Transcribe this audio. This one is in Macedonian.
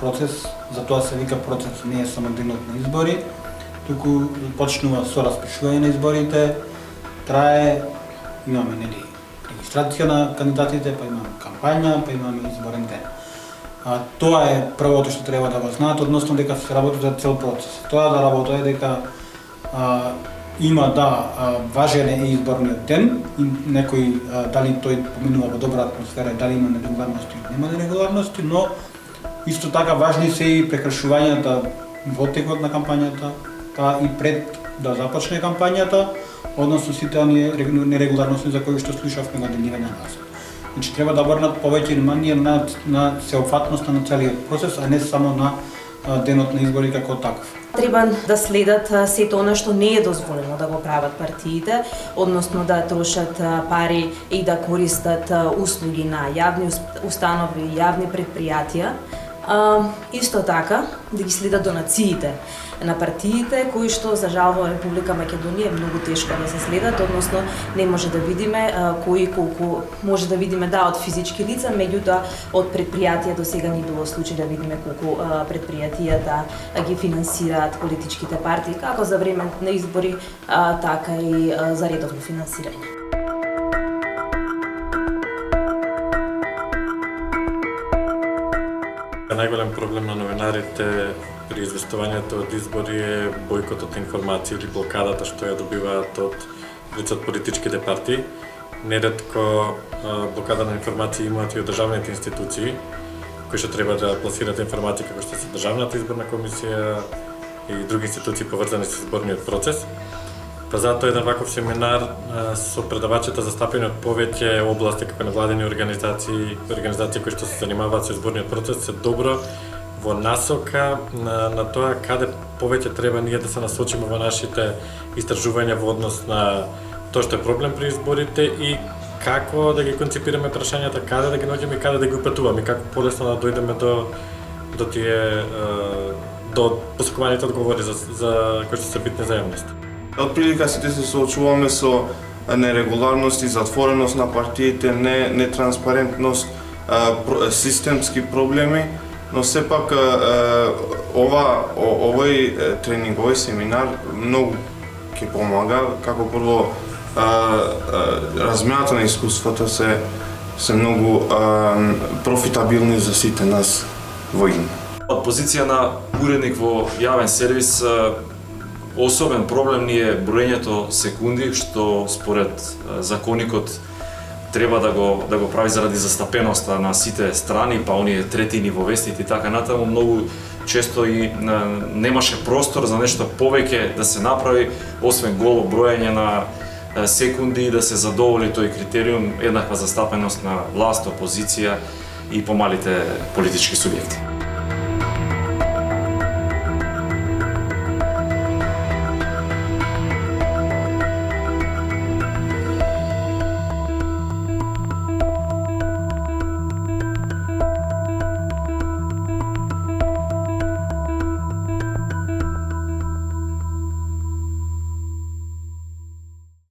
процес, затоа се вика процес, не е само денот на избори, туку почнува со распишување на изборите, трае, имаме нели регистрација на кандидатите, па имаме кампања, па имаме изборен ден. Тоа е првото што треба да го знаат, односно дека се работи за цел процес. Тоа да работи е дека има важен е изборниот ден и некој дали тој поминува во добра атмосфера, дали има нерегуларности или нема нерегуларности, но исто така важни се и прекршувањата во текот на кампањата, па и пред да започне кампањата, односно сите оние нерегуларности за кои што слушавме годинивање назад. Значи треба да обрнат повеќе внимание на сеопфатноста на целиот процес, а не само на денот на избори како таков. Треба да следат сето она што не е дозволено да го прават партиите, односно да трошат пари и да користат услуги на јавни установи и јавни предпријатија. Исто така да ги следат донациите на партиите, кои што за жал во Република Македонија е многу тешко да се следат, односно не може да видиме кои колку може да видиме од физички лица, меѓутоа од предпријатија до сега не било случај да видиме колку предпријатијата ги финансираат политичките партии, како за време на избори, така и за редовно финансирање. Најголем проблем на новинарите при известувањето од избори е бојкотот на информации или блокадата што ја добиваат од лица од политичките партии. Неретко блокада на информации имаат и од државните институции, кои што треба да пласираат информации како што се Државната изборна комисија и други институции поврзани со изборниот процес. Па затоа еден ваков семинар со предавачите застапени од повеќе области како невладени организации кои што се занимаваат со изборниот процес се добро во насока на тоа каде повеќе треба ние да се насочиме во нашите истражувања во однос на тоа што е проблем при изборите и како да ги концепираме прашањата, каде да ги наоѓеме и каде да ги упатуваме, како полесно да дојдеме до тие до посакуваните одговори за кои што се битни за јавноста. Од прилика сите се соочуваме со нерегуларност и затвореност на партиите, нетранспарентност, системски проблеми, но сепак овој тренинг, овој семинар многу ќе помага, како прво размената на искуството се многу профитабилни за сите нас во ИН. Од позиција на уредник во јавен сервис, особен проблем ни е броењето секунди, што според законникот треба да го прави заради застапеноста на сите страни, па оние третини во вестите и така натаму. Многу често и немаше простор за нешто повеќе да се направи, освен голо броење на секунди и да се задоволи тој критериум еднаква застапеност на власт, опозиција и помалите политички субјекти.